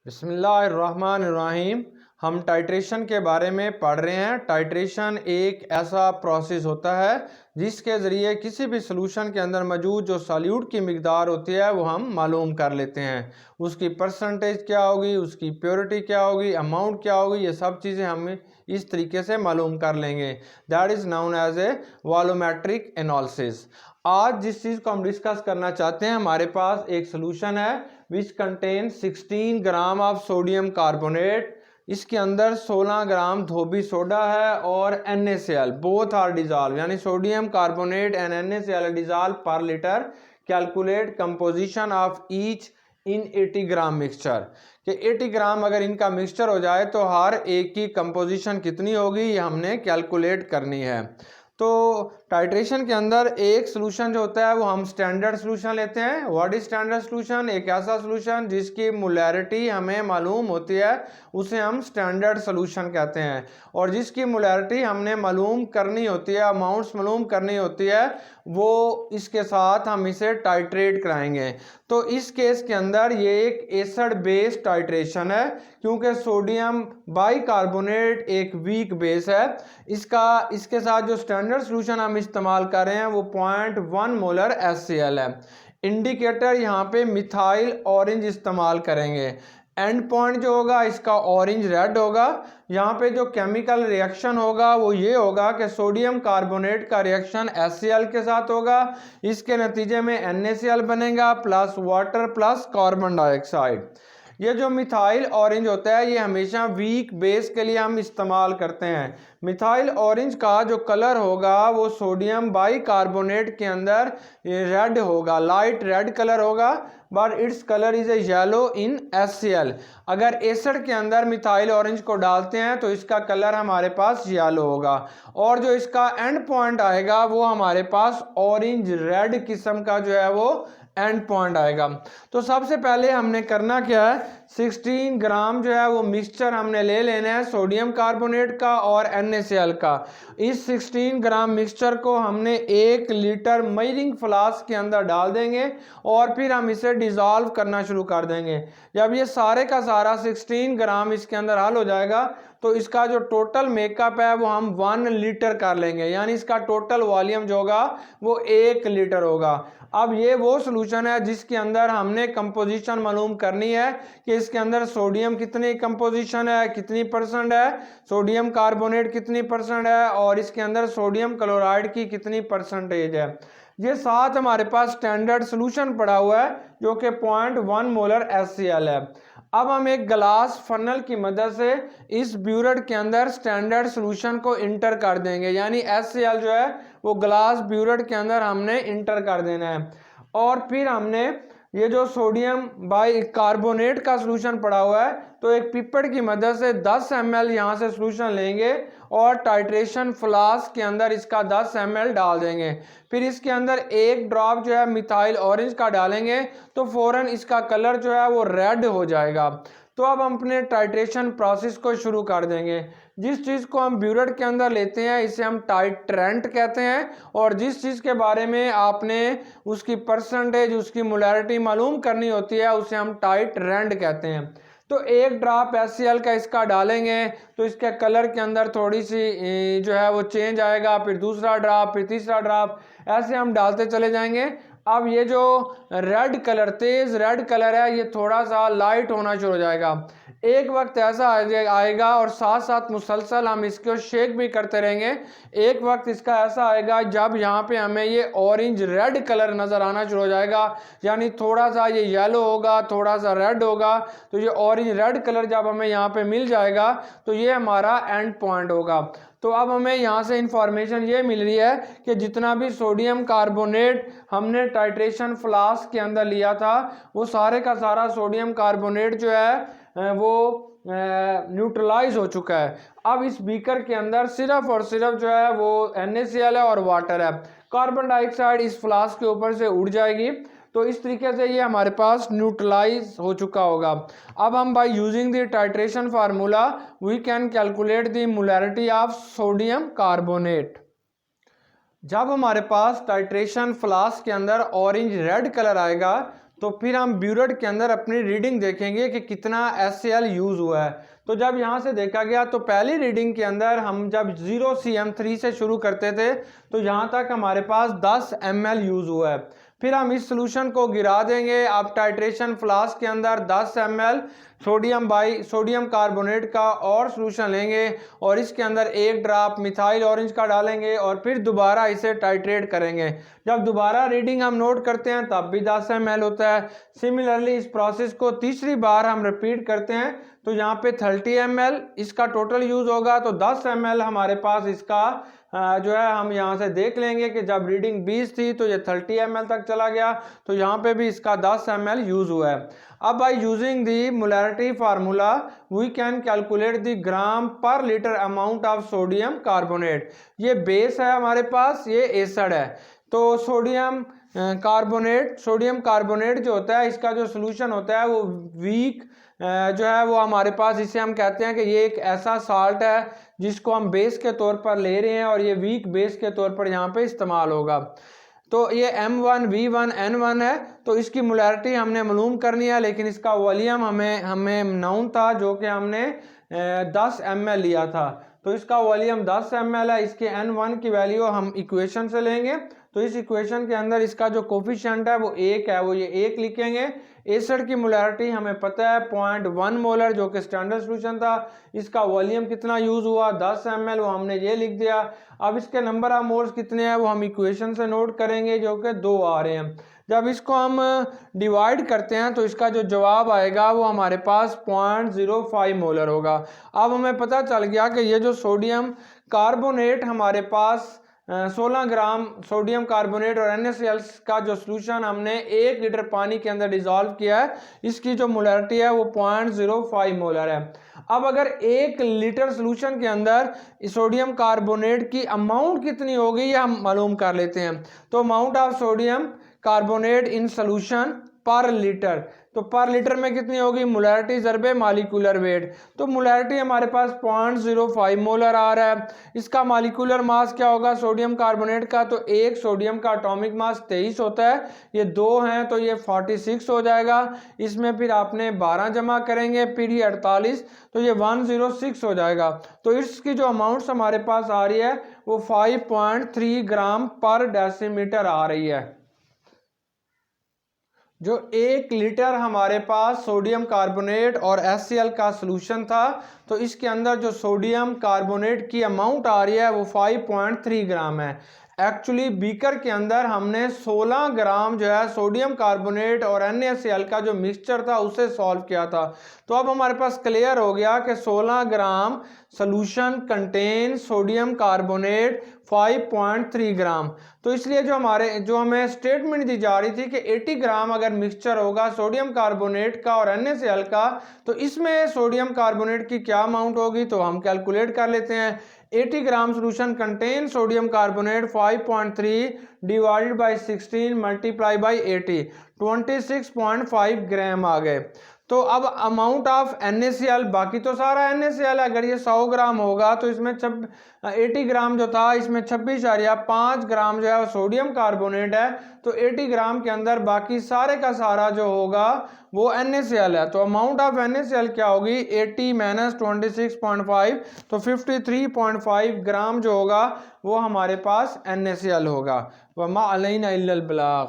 बिस्मिल्लाहिर्रहमानिर्रहीम। हम टाइट्रेशन के बारे में पढ़ रहे हैं। टाइट्रेशन एक ऐसा प्रोसेस होता है जिसके ज़रिए किसी भी सॉल्यूशन के अंदर मौजूद जो सॉल्यूट की मिकदार होती है वो हम मालूम कर लेते हैं। उसकी परसेंटेज क्या होगी, उसकी प्योरिटी क्या होगी, अमाउंट क्या होगी, ये सब चीज़ें हम इस तरीके से मालूम कर लेंगे। That is known as a volumetric analysis. आज जिस चीज़ को हम डिस्कस करना चाहते हैं, हमारे पास एक सोल्यूशन है which contain 16 gram of sodium carbonate. इसके अंदर 16 ग्राम धोबी सोडा है और NaCl बोथ आर डिजॉल्व, यानी sodium carbonate and NaCl dissolve per litre. Calculate composition of each in 80 gram mixture. कि 80 ग्राम अगर इनका मिक्सचर हो जाए तो हर एक की कंपोजिशन कितनी होगी, ये हमने कैलकुलेट करनी है। तो टाइट्रेशन के अंदर एक सोल्यूशन जो होता है वो हम स्टैंडर्ड सोल्यूशन लेते हैं। What is standard solution? एक ऐसा सोल्यूशन जिसकी मोलैरिटी हमें मालूम होती है उसे हम स्टैंडर्ड सोल्यूशन कहते हैं। और जिसकी मोलैरिटी हमने मालूम करनी होती है, अमाउंट्स मालूम करनी होती है, वो इसके साथ हम इसे टाइट्रेट कराएंगे। तो इस केस के अंदर ये एक एसिड बेस्ड टाइट्रेशन है, क्योंकि सोडियम बाइकार्बोनेट एक वीक बेस है। इसके साथ जो स्टैंडर्ड सोल्यूशन हम इस्तेमाल कर रहे हैं वो 0.1 मोलर HCl है। इंडिकेटर यहाँ पे मिथाइल ऑरेंज इस्तेमाल करेंगे। एंड पॉइंट जो होगा इसका ऑरेंज रेड होगा। यहाँ पे जो केमिकल रिएक्शन होगा वो ये होगा कि सोडियम कार्बोनेट का रिएक्शन HCl के साथ होगा। इसके नतीजे में NaCl बनेगा plus water plus carbon dioxide. ये जो मिथाइल ऑरेंज होता है ये हमेशा वीक बेस के लिए हम इस्तेमाल करते हैं। मिथाइल ऑरेंज का जो कलर होगा वो सोडियम बाइकार्बोनेट के अंदर रेड होगा, लाइट रेड कलर होगा, but its colour is a yellow in HCl। अगर एसिड के अंदर मिथाइल ऑरेंज को डालते हैं तो इसका कलर हमारे पास येलो होगा, और जो इसका एंड पॉइंट आएगा वो हमारे पास ऑरेंज रेड किस्म का जो है वो एंड पॉइंट आएगा। तो सबसे पहले हमने करना क्या है, 16 ग्राम जो है वो मिक्सचर हमने ले लेना है सोडियम कार्बोनेट का और NaCl का। इस 16 ग्राम मिक्सचर को हमने 1 लीटर मेजरिंग फ्लास्क के अंदर डाल देंगे और फिर हम इसे डिजॉल्व करना शुरू कर देंगे। जब ये सारे का सारा 16 ग्राम इसके अंदर हल हो जाएगा तो इसका जो टोटल मेकअप है वो हम 1 लीटर कर लेंगे, यानी इसका टोटल वॉल्यूम जो होगा वो 1 लीटर होगा। अब ये वो सोल्यूशन है जिसके अंदर हमने कंपोजिशन मालूम करनी है कि इसके अंदर सोडियम कितनी कंपोजिशन है, कितनी परसेंट है, सोडियम कार्बोनेट कितनी परसेंट है, और इसके अंदर सोडियम क्लोराइड की कितनी परसेंटेज है। ये साथ हमारे पास स्टैंडर्ड सोल्यूशन पड़ा हुआ है जो कि 0.1 मोलर HCl है। अब हम एक ग्लास फनल की मदद से इस ब्यूरेट के अंदर स्टैंडर्ड सोल्यूशन को इंटर कर देंगे, यानी HCl जो है वो ग्लास ब्यूरेट के अंदर हमने इंटर कर देना है। और फिर हमने ये जो सोडियम बाइकार्बोनेट का सोल्यूशन पड़ा हुआ है तो एक पिपेट की मदद से 10 ml यहाँ से सोल्यूशन लेंगे और टाइट्रेशन फ्लास्क के अंदर इसका 10 ml डाल देंगे। फिर इसके अंदर एक ड्रॉप जो है मिथाइल ऑरेंज का डालेंगे तो फौरन इसका कलर जो है वो रेड हो जाएगा। तो अब हम अपने टाइट्रेशन प्रोसेस को शुरू कर देंगे। जिस चीज़ को हम ब्यूरेट के अंदर लेते हैं इसे हम टाइट्रेंट कहते हैं, और जिस चीज़ के बारे में आपने उसकी परसेंटेज, उसकी मोलैरिटी मालूम करनी होती है उसे हम टाइट्रेंट कहते हैं। तो एक ड्रॉप HCl का इसका डालेंगे तो इसके कलर के अंदर थोड़ी सी जो है वो चेंज आएगा, फिर दूसरा ड्रॉप, फिर तीसरा ड्रॉप, ऐसे हम डालते चले जाएंगे। अब ये जो रेड कलर, तेज रेड कलर है, ये थोड़ा सा लाइट होना शुरू हो जाएगा। एक वक्त ऐसा आएगा और साथ साथ मुसलसल हम इसको शेक भी करते रहेंगे। एक वक्त इसका ऐसा आएगा जब यहाँ पे हमें ये ऑरेंज रेड कलर नज़र आना शुरू हो जाएगा, यानी थोड़ा सा ये येलो होगा, थोड़ा सा रेड होगा। तो ये ऑरेंज रेड कलर जब हमें यहाँ पे मिल जाएगा तो ये हमारा एंड पॉइंट होगा। तो अब हमें यहाँ से इंफॉर्मेशन ये मिल रही है कि जितना भी सोडियम कार्बोनेट हमने टाइट्रेशन फ्लास्क के अंदर लिया था वो सारे का सारा सोडियम कार्बोनेट जो है वो न्यूट्रलाइज हो चुका है। अब इस बीकर के अंदर सिर्फ और सिर्फ जो है वो NaCl है और वाटर है। कार्बन डाइऑक्साइड इस फ्लास्क के ऊपर से उड़ जाएगी। तो इस तरीके से ये हमारे पास न्यूट्रलाइज हो चुका होगा। अब हम by using the titration formula we can calculate the molarity of sodium carbonate. जब हमारे पास टाइट्रेशन फ्लास्क के अंदर ऑरेंज रेड कलर आएगा तो फिर हम ब्यूरेट के अंदर अपनी रीडिंग देखेंगे कि कितना HCl यूज़ हुआ है। तो जब यहाँ से देखा गया तो पहली रीडिंग के अंदर हम जब 0cm3 से शुरू करते थे तो यहाँ तक हमारे पास 10 ml यूज़ हुआ है। फिर हम इस सोल्यूशन को गिरा देंगे। अब टाइट्रेशन फ्लास्क के अंदर 10 ml सोडियम कार्बोनेट का और सोल्यूशन लेंगे और इसके अंदर 1 ड्रॉप मिथाइल ऑरेंज का डालेंगे और फिर दोबारा इसे टाइट्रेट करेंगे। जब दोबारा रीडिंग हम नोट करते हैं तब भी 10 ml होता है। सिमिलरली इस प्रोसेस को तीसरी बार हम रिपीट करते हैं तो यहाँ पे 30 ml इसका टोटल यूज होगा। तो 10 ml हमारे पास इसका जो है हम यहाँ से देख लेंगे कि जब रीडिंग 20 थी तो ये 30 ml तक चला गया, तो यहाँ पे भी इसका 10 ml यूज हुआ है। अब by using the molarity formula we can calculate the gram per litre amount of sodium carbonate. ये बेस है हमारे पास, ये एसिड है। तो सोडियम कार्बोनेट जो होता है इसका जो सोल्यूशन होता है वो वीक जो है वो हमारे पास, इसे हम कहते हैं कि ये एक ऐसा साल्ट है जिसको हम बेस के तौर पर ले रहे हैं और ये वीक बेस के तौर पर यहाँ पे इस्तेमाल होगा। तो ये M1 V1 N1 है। तो इसकी मोलैरिटी हमने मालूम करनी है, लेकिन इसका वॉल्यूम हमें नाउन था जो कि हमने 10 ml लिया था। तो इसका वॉल्यूम 10 ml है। इसके N1 की वैल्यू हम इक्वेशन से लेंगे। तो इस इक्वेशन के अंदर इसका जो कोफिशिएंट है वो 1 है, वो ये 1 लिखेंगे। एसिड की मोलैरिटी हमें पता है 0.1 मोलर जो कि स्टैंडर्ड सोल्यूशन था। इसका वॉल्यूम कितना यूज हुआ 10 ml, वो हमने ये लिख दिया। अब इसके नंबर ऑफ मोल्स कितने हैं वो हम इक्वेशन से नोट करेंगे जो कि 2 आ रहे हैं। जब इसको हम डिवाइड करते हैं तो इसका जो जवाब आएगा वो हमारे पास 0.05 मोलर होगा। अब हमें पता चल गया कि ये जो सोडियम कार्बोनेट हमारे पास 16 ग्राम सोडियम कार्बोनेट और NaCl का जो सोल्यूशन हमने 1 लीटर पानी के अंदर डिसॉल्व किया है, इसकी जो मोलैरिटी है वो 0.05 मोलर है। अब अगर 1 लीटर सोल्यूशन के अंदर सोडियम कार्बोनेट की अमाउंट कितनी होगी ये हम मालूम कर लेते हैं। तो amount of sodium carbonate in solution पर लीटर, तो पर लीटर में कितनी होगी मोलैरिटी ज़रबे मॉलिक्यूलर वेट। तो मोलैरिटी हमारे पास 0.05 मोलर आ रहा है। इसका मॉलिक्यूलर मास क्या होगा सोडियम कार्बोनेट का, तो एक सोडियम का एटॉमिक मास 23 होता है, ये 2 हैं तो ये 46 हो जाएगा। इसमें फिर आपने 12 जमा करेंगे फिर ये 48, तो ये 106 हो जाएगा। तो इसकी जो अमाउंट्स हमारे पास आ रही है वो 5.3 ग्राम पर डेसीमीटर आ रही है। जो 1 लीटर हमारे पास सोडियम कार्बोनेट और HCl का सोल्यूशन था, तो इसके अंदर जो सोडियम कार्बोनेट की अमाउंट आ रही है वो 5.3 ग्राम है। एक्चुअली बीकर के अंदर हमने 16 ग्राम जो है सोडियम कार्बोनेट और NaCl का जो मिक्सचर था उसे सॉल्व किया था। तो अब हमारे पास क्लियर हो गया कि 16 ग्राम सोल्यूशन कंटेन सोडियम कार्बोनेट 5.3 ग्राम। तो इसलिए जो हमें स्टेटमेंट दी जा रही थी कि 80 ग्राम अगर मिक्सचर होगा सोडियम कार्बोनेट का और NaCl का, तो इसमें सोडियम कार्बोनेट की क्या अमाउंट होगी, तो हम कैलकुलेट कर लेते हैं। 80 gram solution contain sodium carbonate 5.3 divided by 16 multiply by 80, 26.5 gram आ गए। तो अब अमाउंट ऑफ NaCl, बाकी तो सारा NaCl है, अगर ये 100 ग्राम होगा तो इसमें 80 ग्राम जो था इसमें 26.5 ग्राम जो है सोडियम कार्बोनेट है। तो 80 ग्राम के अंदर बाकी सारे का सारा जो होगा वो NaCl है। तो अमाउंट ऑफ NaCl क्या होगी 80 माइनस 26.5, तो 53.5 ग्राम जो होगा वो हमारे पास NaCl होगा। वमा अलैना इल्लल बलाग।